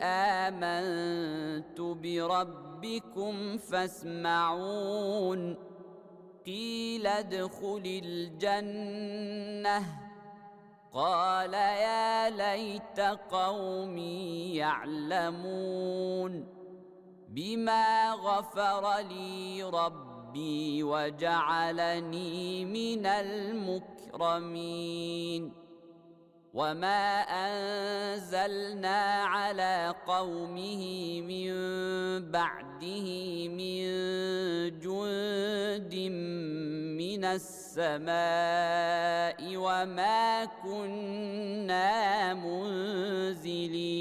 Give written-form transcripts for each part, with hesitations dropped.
آمنت بربكم فاسمعون قيل ادخل الجنة قال يا ليت قومي يعلمون بما غفر لي ربي وجعلني من المكرمين وما أنزلنا على قومه من بعده من جند من السماء وما كنا منزلين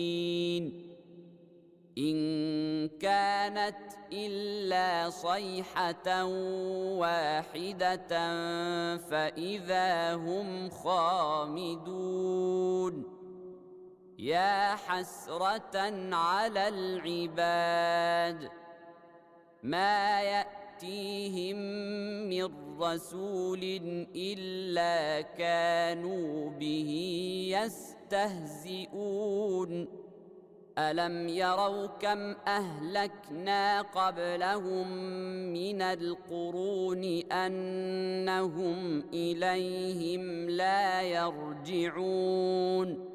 إن كانت إلا صيحة واحدة فإذا هم خامدون يا حسرة على العباد ما يأتيهم من رسول إلا كانوا به يستهزئون ألم يروا كم أهلكنا قبلهم من القرون أنهم إليهم لا يرجعون